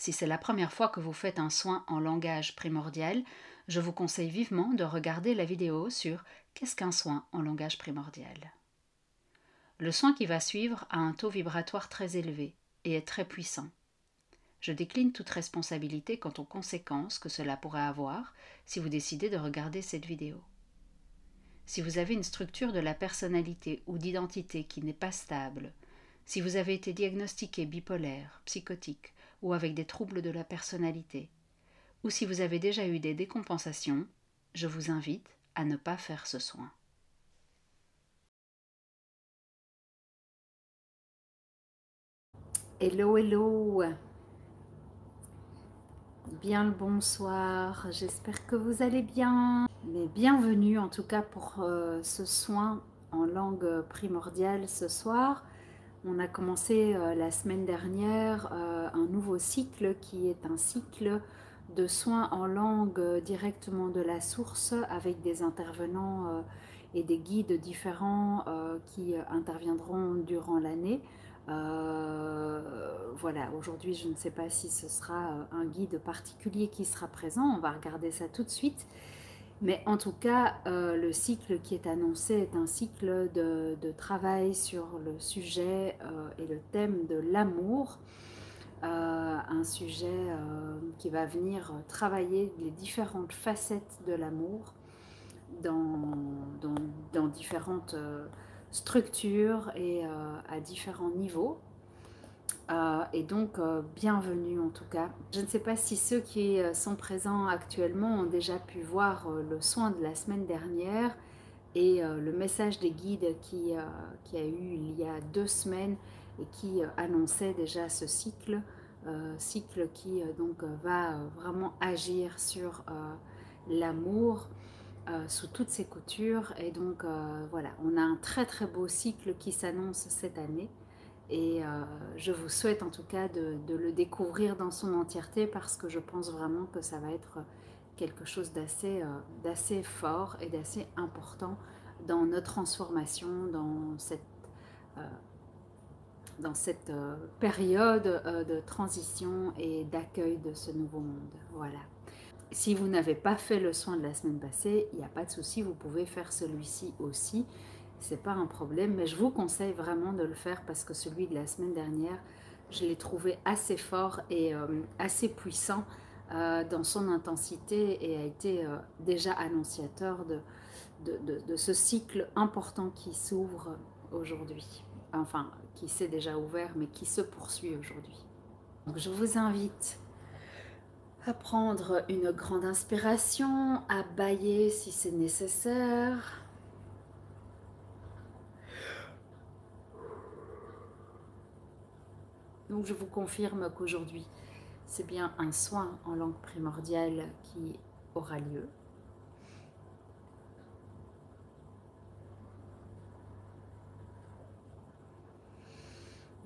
Si c'est la première fois que vous faites un soin en langage primordial, je vous conseille vivement de regarder la vidéo sur Qu'est-ce qu'un soin en langage primordial. Le soin qui va suivre a un taux vibratoire très élevé et est très puissant. Je décline toute responsabilité quant aux conséquences que cela pourrait avoir si vous décidez de regarder cette vidéo. Si vous avez une structure de la personnalité ou d'identité qui n'est pas stable, si vous avez été diagnostiqué bipolaire, psychotique ou avec des troubles de la personnalité, ou si vous avez déjà eu des décompensations, je vous invite à ne pas faire ce soin. Hello, hello! Bien le bonsoir, j'espère que vous allez bien. Mais bienvenue en tout cas pour ce soin en langue primordiale ce soir. On a commencé la semaine dernière un nouveau cycle qui est un cycle de soins en langue directement de la source avec des intervenants et des guides différents qui interviendront durant l'année. Voilà, aujourd'hui je ne sais pas si ce sera un guide particulier qui sera présent, on va regarder ça tout de suite. Mais en tout cas, le cycle qui est annoncé est un cycle de travail sur le sujet et le thème de l'amour. Un sujet qui va venir travailler les différentes facettes de l'amour dans différentes structures et à différents niveaux. Et donc, bienvenue en tout cas. Je ne sais pas si ceux qui sont présents actuellement ont déjà pu voir le soin de la semaine dernière et le message des guides qui a eu il y a 2 semaines et qui annonçait déjà ce cycle, cycle qui donc va vraiment agir sur l'amour sous toutes ses coutures. Et donc voilà, on a un très très beau cycle qui s'annonce cette année. Et je vous souhaite en tout cas de le découvrir dans son entièreté parce que je pense vraiment que ça va être quelque chose d'assez fort et d'assez important dans notre transformation, dans cette période de transition et d'accueil de ce nouveau monde. Voilà. Si vous n'avez pas fait le soin de la semaine passée, il n'y a pas de souci, vous pouvez faire celui-ci aussi. C'est pas un problème, mais je vous conseille vraiment de le faire parce que celui de la semaine dernière, je l'ai trouvé assez fort et assez puissant dans son intensité et a été déjà annonciateur de ce cycle important qui s'ouvre aujourd'hui. Enfin, qui s'est déjà ouvert, mais qui se poursuit aujourd'hui. Donc je vous invite à prendre une grande inspiration, à bâiller si c'est nécessaire. Donc je vous confirme qu'aujourd'hui, c'est bien un soin en langue primordiale qui aura lieu.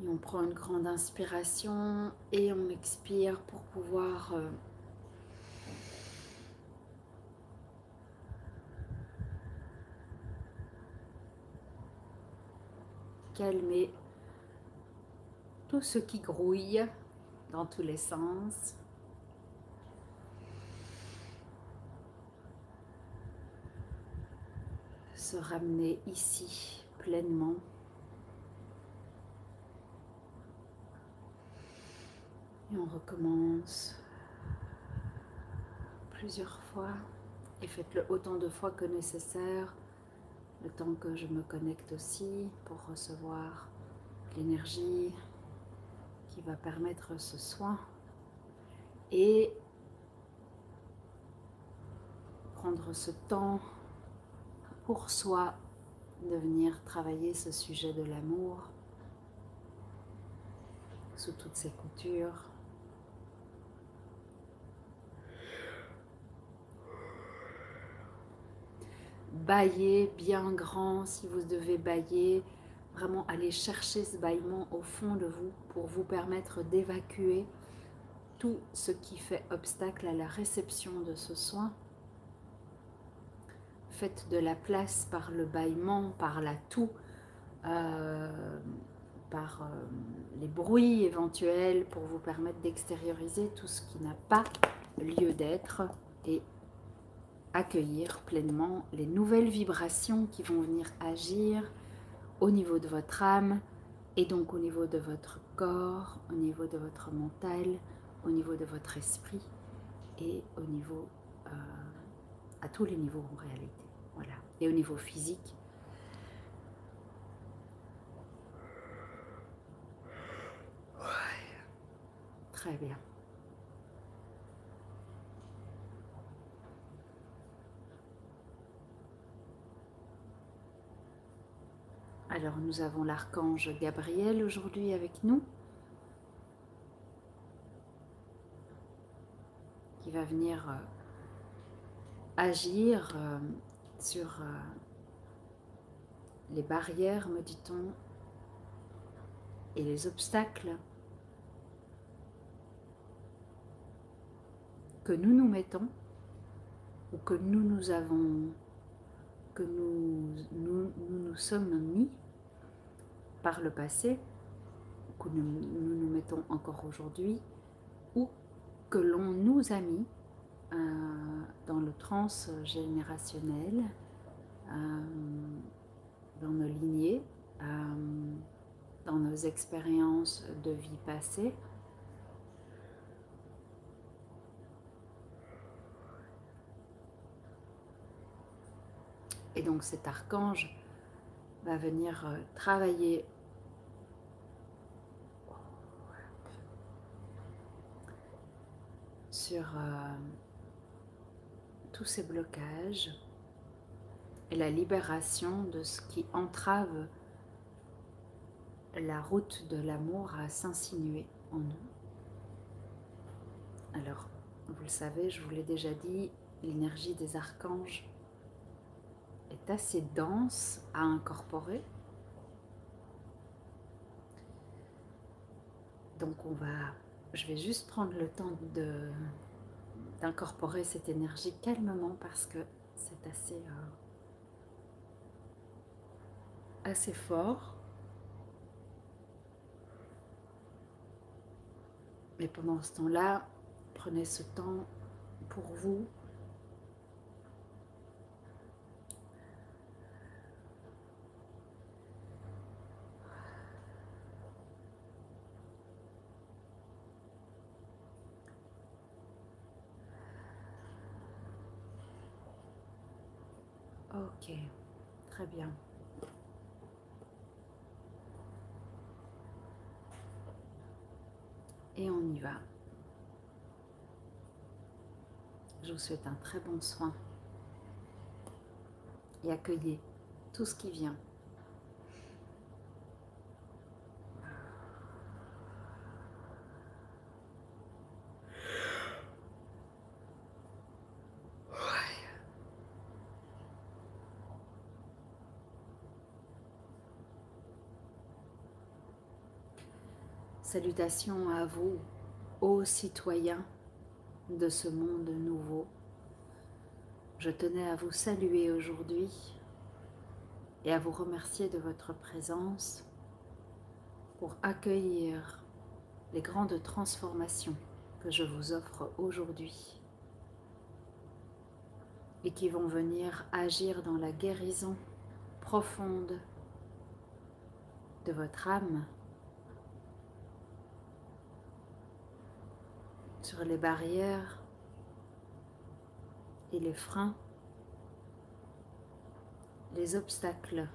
Et on prend une grande inspiration et on expire pour pouvoir calmer tout ce qui grouille dans tous les sens. Se ramener ici pleinement. Et on recommence plusieurs fois. Et faites-le autant de fois que nécessaire, le temps que je me connecte aussi pour recevoir l'énergie qui va permettre ce soin. Et prendre ce temps pour soi de venir travailler ce sujet de l'amour sous toutes ses coutures. Bâiller bien grand si vous devez bâiller, vraiment aller chercher ce bâillement au fond de vous pour vous permettre d'évacuer tout ce qui fait obstacle à la réception de ce soin. Faites de la place par le bâillement, par la toux, par les bruits éventuels pour vous permettre d'extérioriser tout ce qui n'a pas lieu d'être et accueillir pleinement les nouvelles vibrations qui vont venir agir au niveau de votre âme et donc au niveau de votre corps, au niveau de votre mental, au niveau de votre esprit et au niveau, à tous les niveaux en réalité. Voilà. Et au niveau physique. Ouais. Très bien. Alors nous avons l'archange Gabriel aujourd'hui avec nous, qui va venir agir sur les barrières, me dit-on, et les obstacles que nous nous mettons ou que nous avons, que nous sommes mis par le passé, que nous mettons encore aujourd'hui, ou que l'on nous a mis dans le transgénérationnel, dans nos lignées, dans nos expériences de vie passée. Et donc cet archange va venir travailler sur tous ces blocages et la libération de ce qui entrave la route de l'amour à s'insinuer en nous. Alors, vous le savez, je vous l'ai déjà dit, l'énergie des archanges est assez dense à incorporer. Donc je vais juste prendre le temps d'incorporer cette énergie calmement parce que c'est assez fort. Mais pendant ce temps-là, prenez ce temps pour vous. Ok, très bien. Et on y va. Je vous souhaite un très bon soin. Et accueillez tout ce qui vient. Salutations à vous, ô citoyens de ce monde nouveau. Je tenais à vous saluer aujourd'hui et à vous remercier de votre présence pour accueillir les grandes transformations que je vous offre aujourd'hui et qui vont venir agir dans la guérison profonde de votre âme, sur les barrières et les freins, les obstacles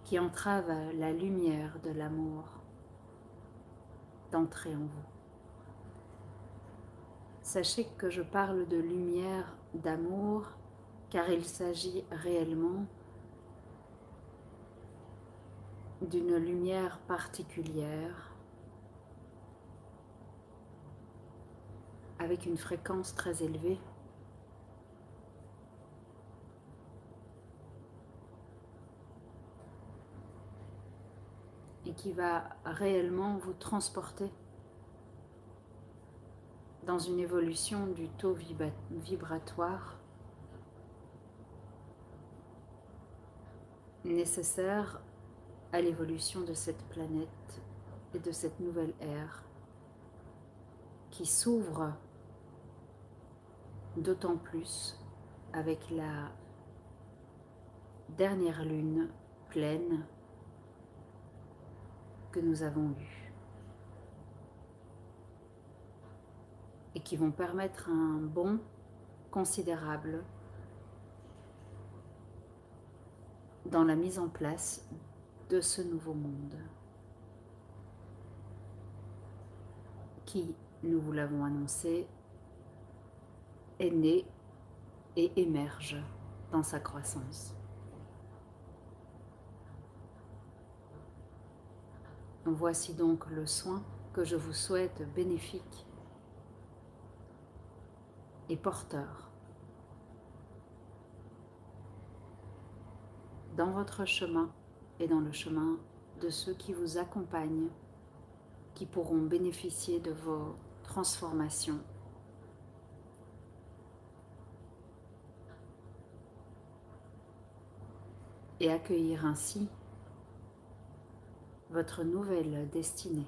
qui entravent la lumière de l'amour d'entrer en vous. Sachez que je parle de lumière d'amour car il s'agit réellement d'une lumière particulière avec une fréquence très élevée et qui va réellement vous transporter dans une évolution du taux vibratoire nécessaire à l'évolution de cette planète et de cette nouvelle ère qui s'ouvre d'autant plus avec la dernière lune pleine que nous avons eue et qui vont permettre un bond considérable dans la mise en place de ce nouveau monde qui, nous vous l'avons annoncé, est né et émerge dans sa croissance. Voici donc le soin que je vous souhaite bénéfique et porteur dans votre chemin et dans le chemin de ceux qui vous accompagnent, qui pourront bénéficier de vos transformations. Et accueillir ainsi votre nouvelle destinée.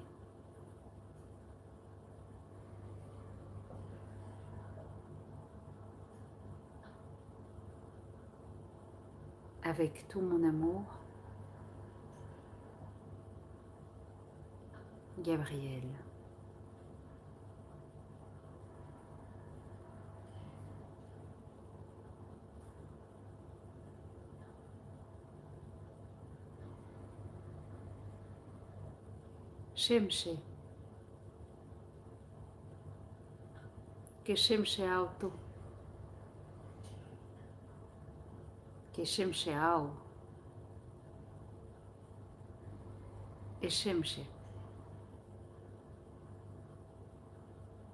Avec tout mon amour, Gabrielle. Shemshe, que Shemshe auto, que Shemshe au, e Shemshe.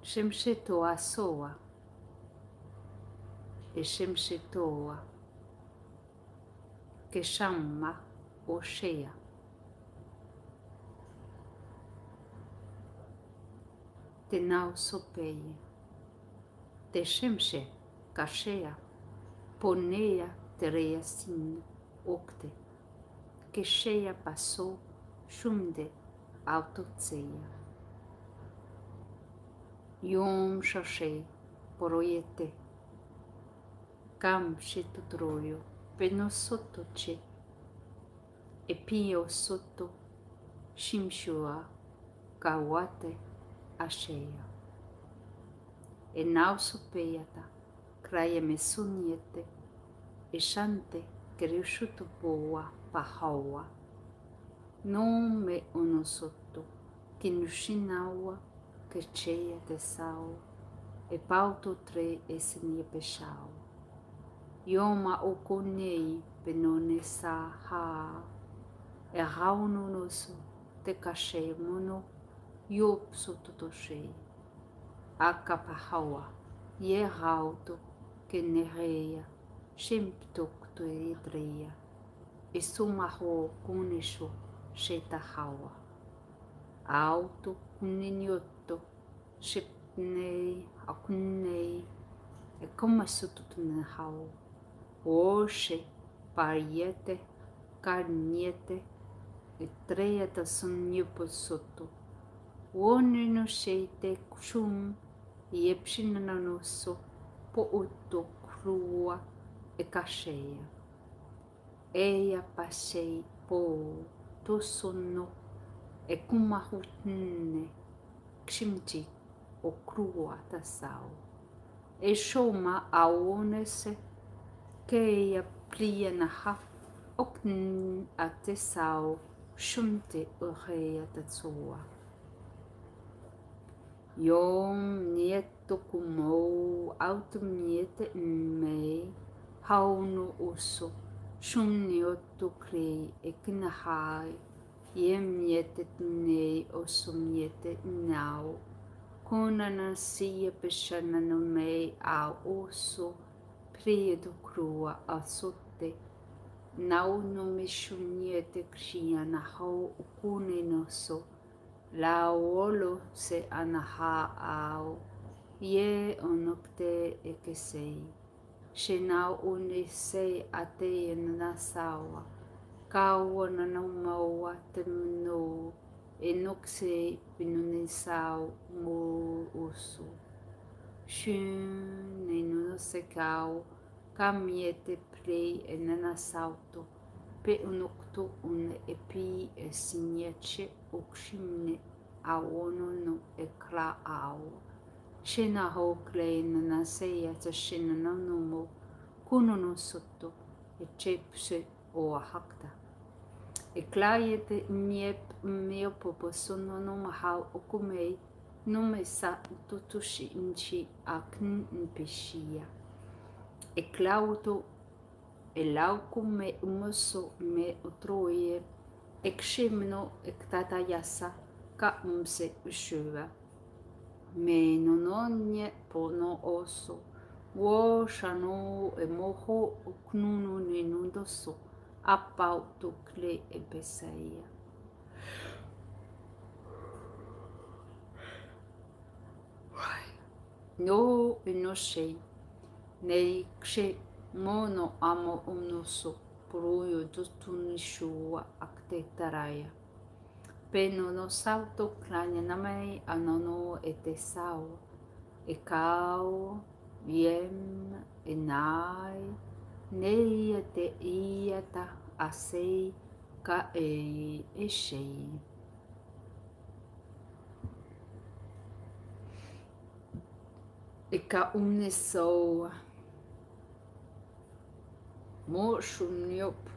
Shemshe toa soa, e Shemshe toa, que Shamma Oshea. Te nau sopeie, te Shemshe Kashea, ponea terea sin octe, que Shea passou shumde autotseia. Yom Shashe poroyete, cam shitutroio, penosoto che, e pio sotto shimshua kawate ashea. E nausopeiata, kraia mesuniete, e shante kriushutu boa pahawa. Non me ono sotto, kinushinawa, che cheia te sao, e pauto tre e senie peshao. Yoma okonei penone sa ha, e rauno noso te kashe mono, yop sototoshei. Akapahawa, ye rauto, que nereia, shimptokto edreia, e sumaho kunisho, shetahawa. Auto kuninyoto, shipnei, akunei, e como sututunahau. Oxe, pariete, carniete, e treia da sunniposoto. Wone no sheite kushum, e epshinanoso, po uto crua e cacheia. Eia passei po, to sono, e kumahutne, kshimti, o crua tasau. E shoma aonese, keia plia naha, okn atesau, shumte urea tatsoa. Yom nieto kumo, autum niete me, hauno uso, shum nioto krei, e kinahai, yem niete ne, osum niete nau, konana sia peshana no me, a oso, priedo crua, a sote, nau no me shuniete kria na hau, ukune no so, la olo se anaha au, ye onokte e kesei, shenau une se ate nasawa, Kaua nanau maua te mino e nokse pinune sao mo oso. Shun e nuno se kau kamiete play e nana sauto pe unokto un epi e signace okshimne awono no e kla ao. Shena ho klei nana seia ta shena nanomo kuno no sotto e chepse o hakta. E klai e te mio popo sono no mahau okumei no me sa tutushi inchi akn impeshia. E klauto e lauku me umoso me utroie e kshimno e ktata yasa ka umse ushua. Me nononye pono oso wo shano e moho uknunu ni nundoso apau tukle e besaia. No e no shei nei kshe mono amo umnoso puruyo tutunishua akte taraya. Peno no salto klanya namai anono e te sao e kau viem e nai nei e te iata asei ka e shei. E ka umnesoa mo shuniop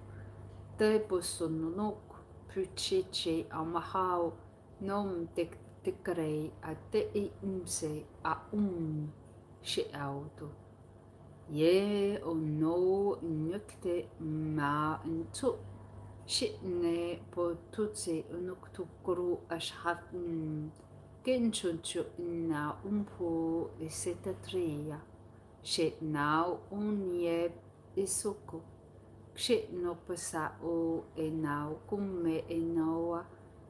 te posononok pucheche amahao nom te krei a te I umse a she auto. Ye o no nyukte ma ntu she ne po tutse unuktukuru ashhat kenchunchu na umpo e setatria she now unye isuko. Kshe no pasa o e nau kumme e noa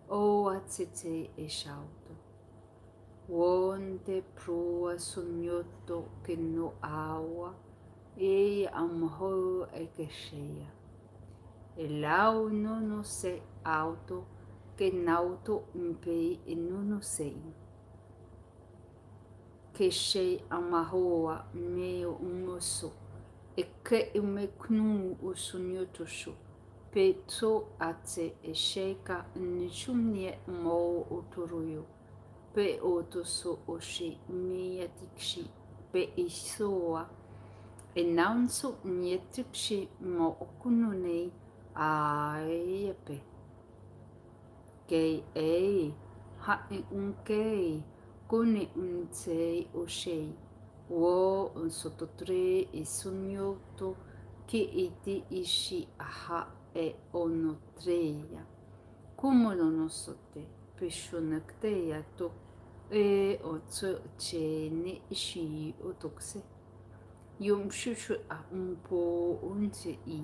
o atite e shauto. Won te prua sunyoto ke no awa e amho e keshea. E lau nono se auto ke nauto mpe e nono sei. Keshe amahoa meo umoso. E ke ume knu o sunyoto shu. Pe to ate e sheka nishumnie mo o turuyo. Pe o toso o she mia tikshi. Pe isoa. E naunso nye tikshi mo okunu nei a pe. Kei e ha e unkei. Kone untei o shei. Wo un sototre e sunyoto ki iti ishi aha e ono treia. Kumono no sote peshonakteia to e o tso che ne ishi o tokse. Yum shushu a po unse I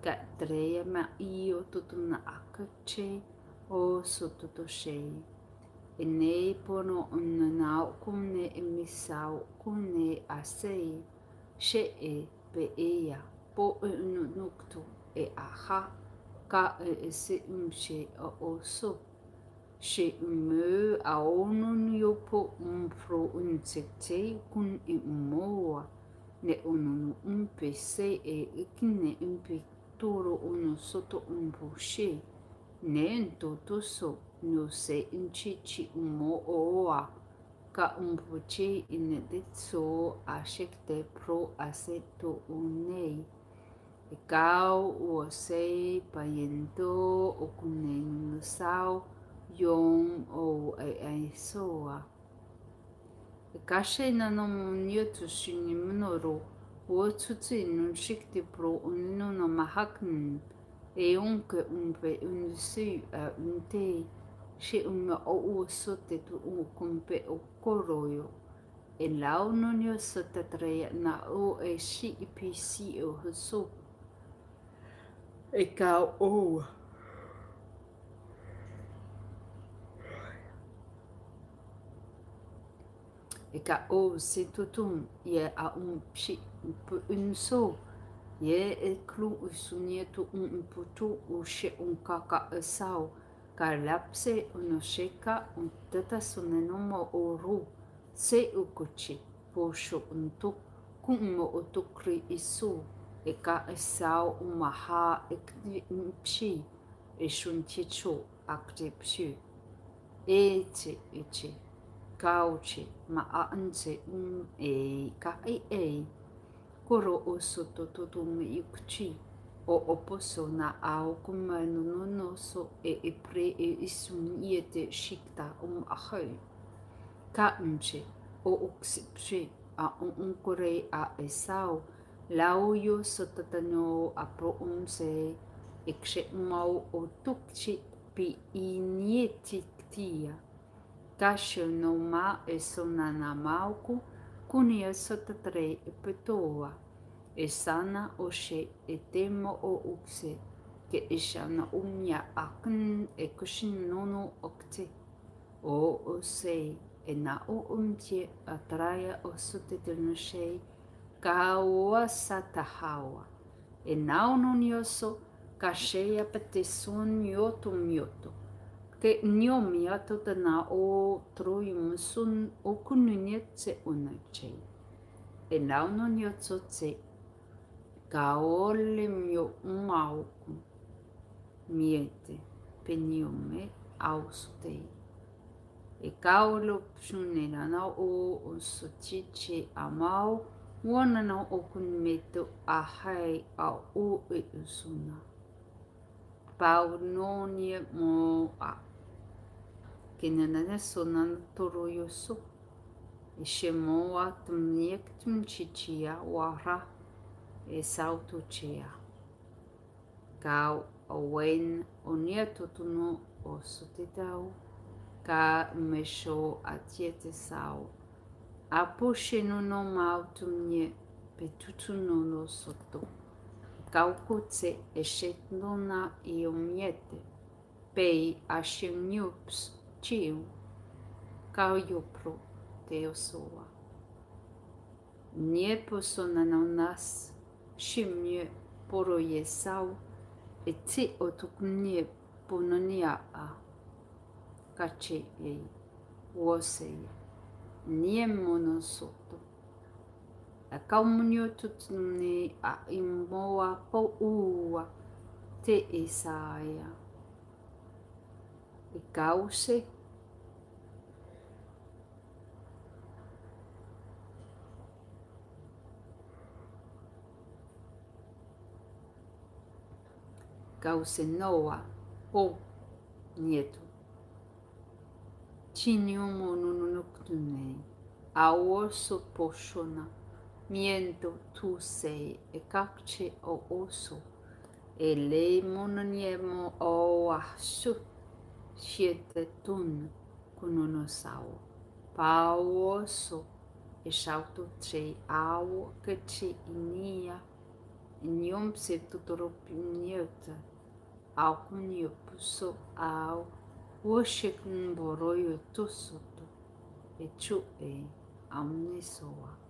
ka treia ma I o totuna akache o sototo shei. E nei pono unanau kumne e misau kumne a sei she e pe ea po e unuktu e aha ka e se umshe a oso she umu a onun yopo umpro unsekte kun e umoa ne ununu umpe se e ikine umpe toro unu soto umpo she ne entoto so no se inchichi umo oa ka umpuchi ineditso ashekte pro aseto unei. E kau o se payento o kunen sao yom o e soa. E kashe nanom nyotu shini munoro o tutsi nun shikti pro unino no mahakn e onke umpe unsu a unte. She o sote tu kumpe o koroyo. E lau nonio sotatrea na o e shi ipisi o huso. E kau o. E ka o se tutum ia a pshi unso. Ye e klu usunie tu putu u she kaka esau. Ka lapse uno sheka tata sunenomo oru. Se ukochi. Posho untu kumo otukri isu. E ka esau umaha e kni e shunticho akte pshi. Eche. Kauche ma aanse ka e. Koro o soto totomi ikuchi o oposo na ao kumanu no so e pre e isun iete shikta ahau. Ka unche o uksipche a unkore a esau lau yo sotatano a pro unse ikshe mau o tukchi pi inieti tia. Kasho no ma e sonana mauku kunia sotatare e petoa. E sana o she e temo o ukse ke e shana umya akun e kushin nono okte. O se e na o umtie atraya o sotete no she ka ua satahawa. E nao no nioso ka sheia pate son mioto. Ke niomi ato tana o troi musun o kununia tse unachei. E nao no niotso tse ka ole mio umauku miete peniome austei. E kaolo psunena na o sotiche amau wana na o kunmeto ahai a o e usuna. Pau nonie mo a. Kenana sonan toro yoso. E shemoa tumniek tumchichia wara. E sauto chea. Kau awen onia totuno o sotetau. Ka mesho atiete sao. Apo shenono mautumnie petutuno no soto. Kaukutse e shetnona iomiete. Pei asheniups chiu. Kau yopro teosoa. Niepo sonanonas. Shimye poro yesau e ti otuknie pononia a kache e wose nie mono soto a kaumunio tutuni a imoa po ua te esaia e kause Kause noa o nieto. Chiniumo nunuktunei. Aoso poshona. Miento tu sei e kakche o oso. E le mononiemo o ahsu. Siete tun kunonosao. Paoso. E shauto tre ao che ci inia. Niom se tutoropi niota. Au kunio puso au woshik mboroyo tosoto e chu e amnesoa.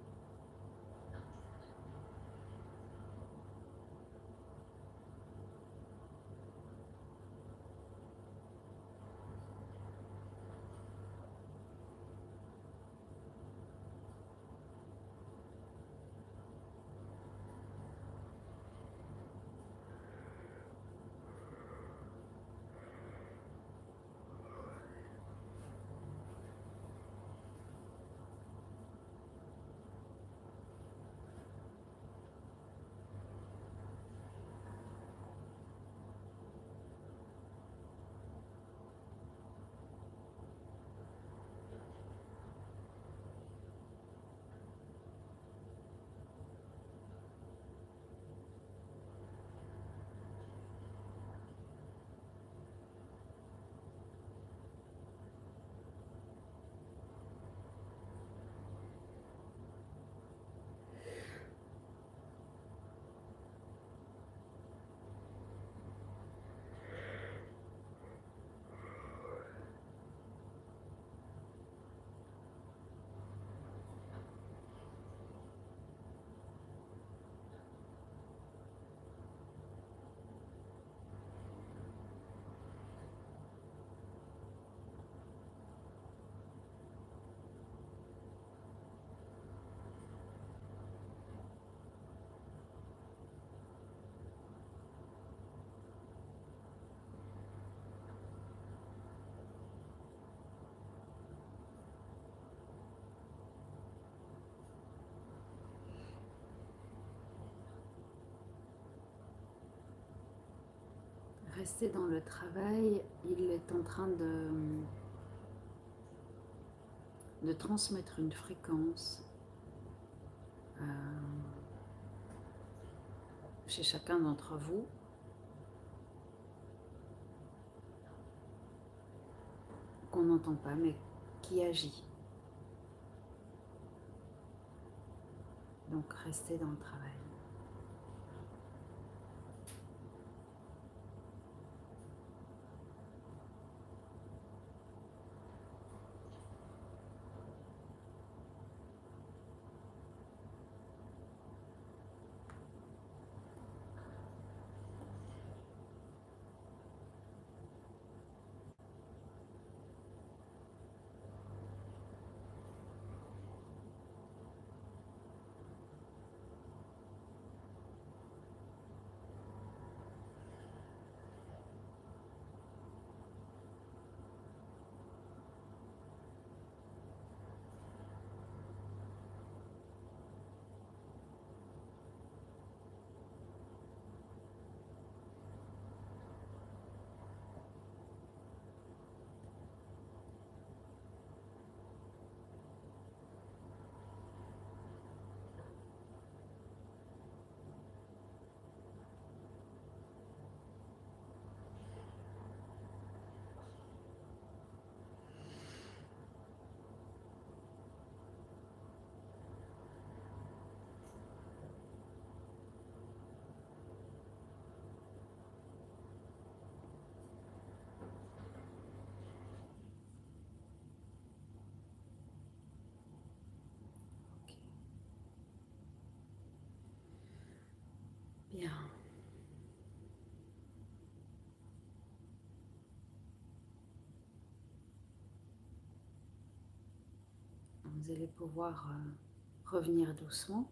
rester dans le travail, il est en train de transmettre une fréquence chez chacun d'entre vous qu'on n'entend pas mais qui agit. Donc restez dans le travail. Bien. Vous allez pouvoir revenir doucement.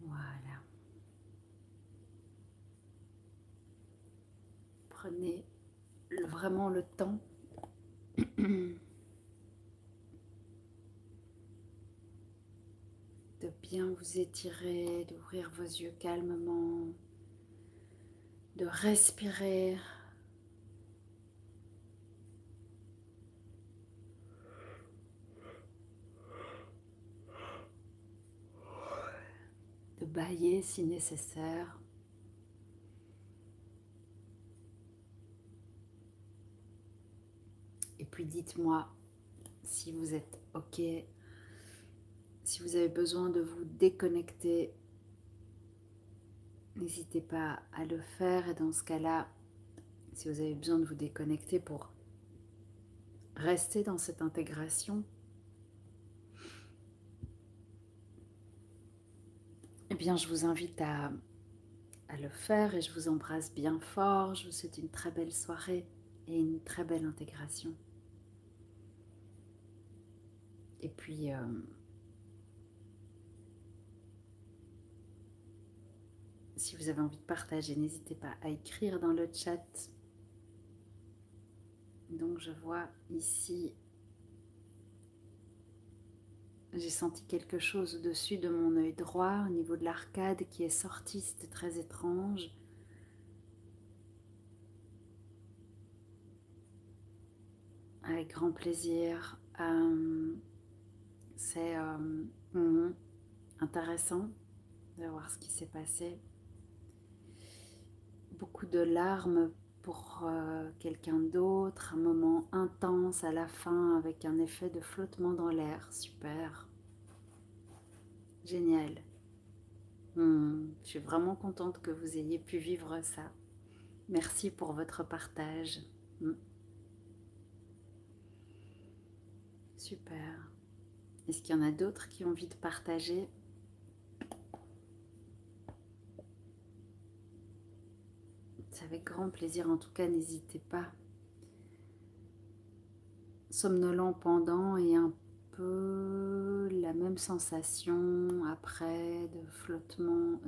Voilà. Prenez vraiment le temps de bien vous étirer, d'ouvrir vos yeux calmement, de respirer. De bâiller si nécessaire. Et puis dites-moi si vous êtes OK, si vous avez besoin de vous déconnecter, n'hésitez pas à le faire. Et dans ce cas-là, si vous avez besoin de vous déconnecter pour rester dans cette intégration, eh bien je vous invite à le faire et je vous embrasse bien fort. Je vous souhaite une très belle soirée et une très belle intégration. Et puis, si vous avez envie de partager, n'hésitez pas à écrire dans le chat. Donc, je vois ici J'ai senti quelque chose au-dessus de mon œil droit, au niveau de l'arcade qui est sorti, c'était très étrange. Avec grand plaisir. C'est intéressant de voir ce qui s'est passé. Beaucoup de larmes pour quelqu'un d'autre, un moment intense à la fin avec un effet de flottement dans l'air. Super. Génial. Je suis vraiment contente que vous ayez pu vivre ça. Merci pour votre partage. Super. Est-ce qu'il y en a d'autres qui ont envie de partager? C'est avec grand plaisir, en tout cas, n'hésitez pas. Somnolent pendant et un peu la même sensation après de flottement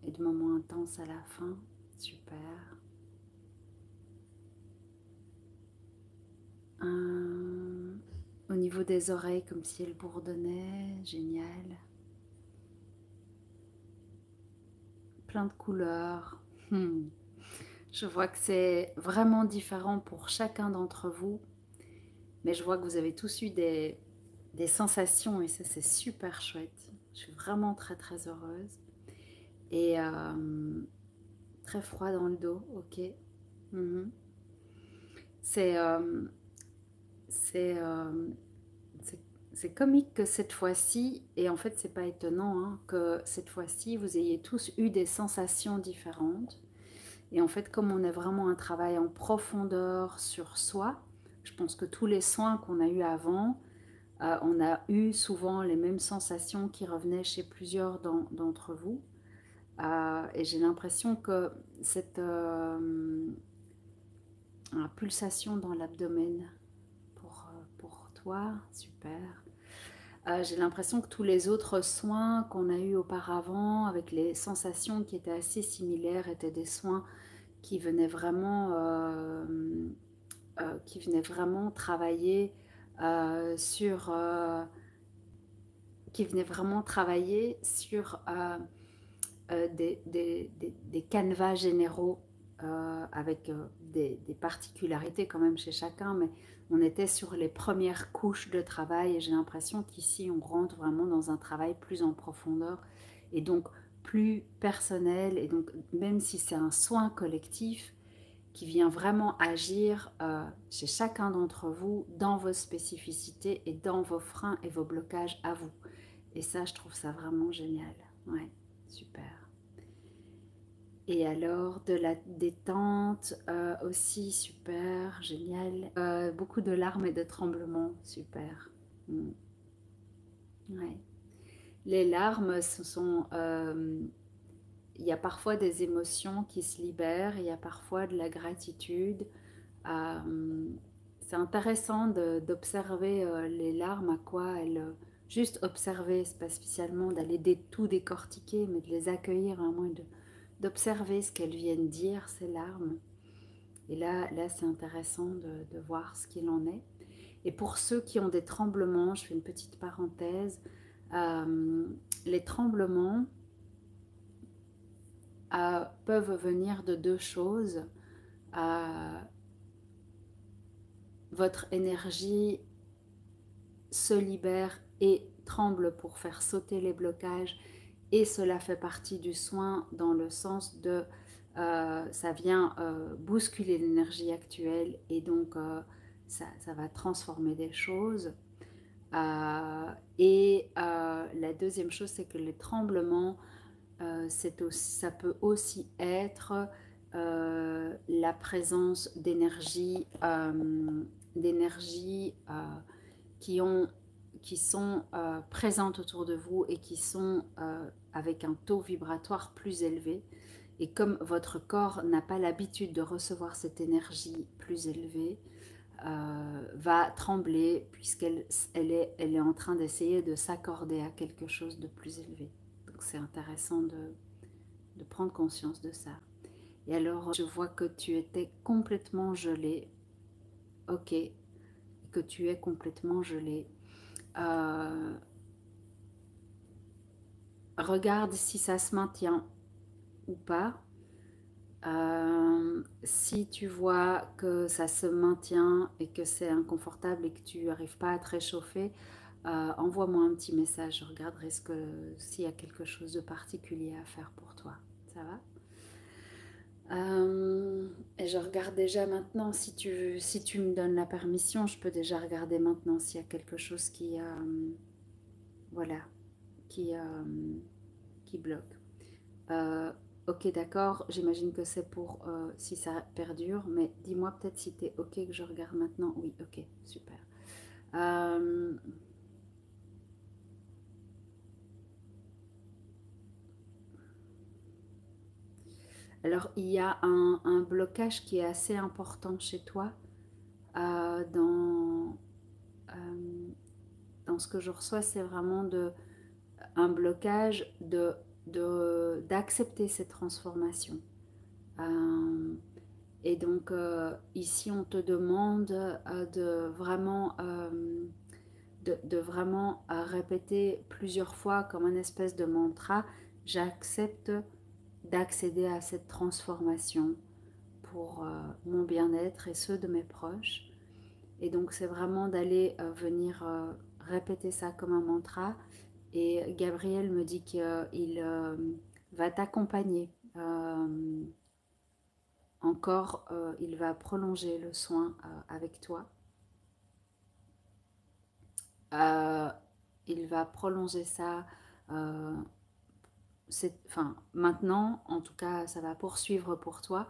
et de moments intenses à la fin. Super. Au niveau des oreilles, comme si elles bourdonnaient. Génial. Plein de couleurs. Je vois que c'est vraiment différent pour chacun d'entre vous, mais je vois que vous avez tous eu des sensations et ça c'est super chouette. Je suis vraiment très très heureuse. Et très froid dans le dos, ok. C'est c'est comique que cette fois-ci, et en fait c'est pas étonnant, hein, que cette fois-ci vous ayez tous eu des sensations différentes. Et en fait, comme on est vraiment un travail en profondeur sur soi, je pense que tous les soins qu'on a eu avant, on a eu souvent les mêmes sensations qui revenaient chez plusieurs d'entre vous. Et j'ai l'impression que cette pulsation dans l'abdomen pour toi, super. J'ai l'impression que tous les autres soins qu'on a eu auparavant, avec les sensations qui étaient assez similaires, étaient des soins qui venaient vraiment travailler sur des canevas généraux avec des particularités quand même chez chacun, mais on était sur les premières couches de travail et j'ai l'impression qu'ici on rentre vraiment dans un travail plus en profondeur et donc plus personnel, et donc même si c'est un soin collectif qui vient vraiment agir chez chacun d'entre vous dans vos spécificités et dans vos freins et vos blocages à vous. Et ça, je trouve ça vraiment génial. Ouais, super. Et alors, de la détente aussi, super, génial. Beaucoup de larmes et de tremblements, super. Ouais. Les larmes, ce sont... il y a parfois des émotions qui se libèrent, il y a parfois de la gratitude. C'est intéressant d'observer les larmes, à quoi elles... Juste observer, c'est pas spécialement d'aller tout décortiquer, mais de les accueillir vraiment et d'observer ce qu'elles viennent dire, ces larmes. Et là c'est intéressant de voir ce qu'il en est. Et pour ceux qui ont des tremblements, je fais une petite parenthèse, les tremblements peuvent venir de deux choses. Votre énergie se libère et tremble pour faire sauter les blocages, et cela fait partie du soin dans le sens de ça vient bousculer l'énergie actuelle et donc ça va transformer des choses. Et la deuxième chose, c'est que les tremblements, ça peut aussi être la présence d'énergie qui sont présentes autour de vous et qui sont avec un taux vibratoire plus élevé. Et comme votre corps n'a pas l'habitude de recevoir cette énergie plus élevée, va trembler puisqu'elle est en train d'essayer de s'accorder à quelque chose de plus élevé. Donc c'est intéressant de prendre conscience de ça. Et alors, je vois que tu étais complètement gelé. Ok. que tu es complètement gelé. Regarde si ça se maintient ou pas. Si tu vois que ça se maintient et que c'est inconfortable et que tu n'arrives pas à te réchauffer, envoie-moi un petit message. Je regarderai s'il y a quelque chose de particulier à faire pour toi. Ça va? Et je regarde déjà maintenant, si tu me donnes la permission, je peux déjà regarder maintenant s'il y a quelque chose voilà, qui, qui bloque. Ok, d'accord, j'imagine que c'est pour si ça perdure, mais dis-moi peut-être si tu es ok que je regarde maintenant. Oui, ok, super. Alors, il y a un blocage qui est assez important chez toi euh, dans, euh, dans ce que je reçois, c'est vraiment un blocage d'accepter cette transformation. Et donc, ici, on te demande de vraiment répéter plusieurs fois comme un espèce de mantra, j'accepte d'accéder à cette transformation pour mon bien-être et ceux de mes proches. Et donc c'est vraiment d'aller venir répéter ça comme un mantra. Et Gabriel me dit qu'il va t'accompagner. Encore, il va prolonger le soin avec toi. Euh, il va prolonger ça. euh, enfin, maintenant, en tout cas, ça va poursuivre pour toi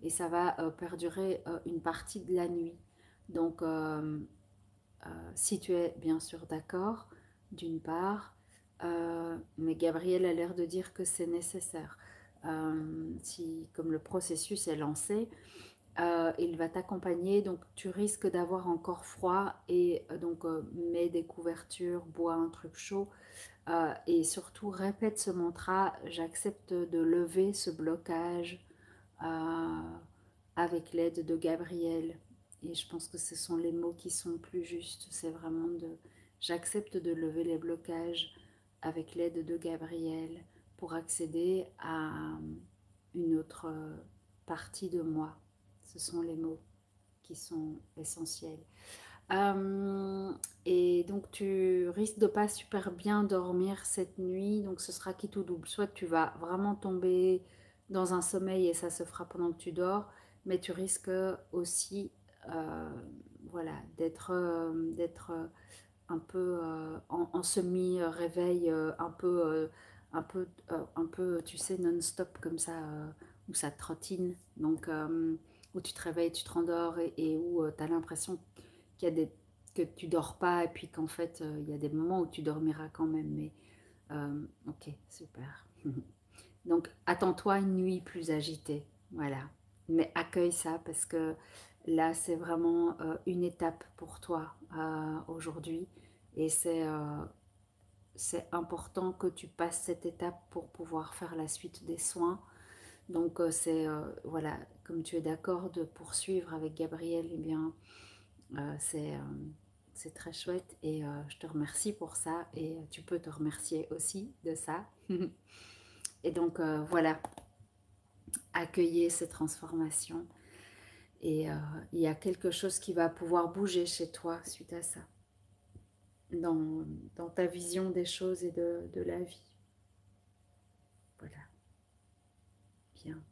et ça va perdurer une partie de la nuit. Donc, si tu es bien sûr d'accord, d'une part, mais Gabriel a l'air de dire que c'est nécessaire. Si, comme le processus est lancé, il va t'accompagner, donc tu risques d'avoir encore froid et donc mets des couvertures, bois un truc chaud et surtout répète ce mantra, j'accepte de lever ce blocage euh, avec l'aide de Gabriel. Et je pense que ce sont les mots qui sont plus justes, c'est vraiment j'accepte de lever les blocages avec l'aide de Gabriel pour accéder à une autre partie de moi. Ce sont les mots qui sont essentiels. Et donc tu risques de pas super bien dormir cette nuit, donc ce sera qui tout double. Soit tu vas vraiment tomber dans un sommeil et ça se fera pendant que tu dors, mais tu risques aussi voilà, d'être un peu en semi-réveil, un peu, tu sais, non-stop comme ça, où ça trottine. Donc, où tu te réveilles, tu te rendors et où tu as l'impression qu'il y a que tu dors pas et puis qu'en fait, il y a des moments où tu dormiras quand même. Mais ok, super. Donc, attends-toi à une nuit plus agitée. Voilà. Mais accueille ça parce que là, c'est vraiment une étape pour toi aujourd'hui. Et c'est important que tu passes cette étape pour pouvoir faire la suite des soins. Donc, voilà, comme tu es d'accord de poursuivre avec Gabriel, eh bien, c'est très chouette. Et je te remercie pour ça. Et tu peux te remercier aussi de ça. Et donc, voilà, accueillez ces transformations. Et il y a quelque chose qui va pouvoir bouger chez toi suite à ça, dans ta vision des choses et de la vie. Voilà, bien.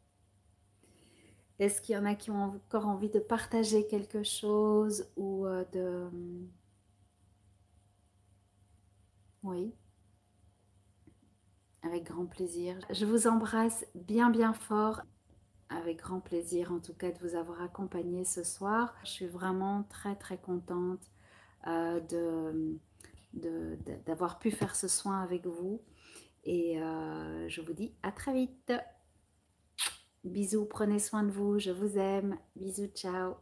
Est-ce qu'il y en a qui ont encore envie de partager quelque chose ou de... Oui, avec grand plaisir. Je vous embrasse bien bien fort. Avec grand plaisir en tout cas de vous avoir accompagné ce soir. Je suis vraiment très très contente d'avoir pu faire ce soin avec vous. Et je vous dis à très vite. Bisous, prenez soin de vous, je vous aime. Bisous, ciao.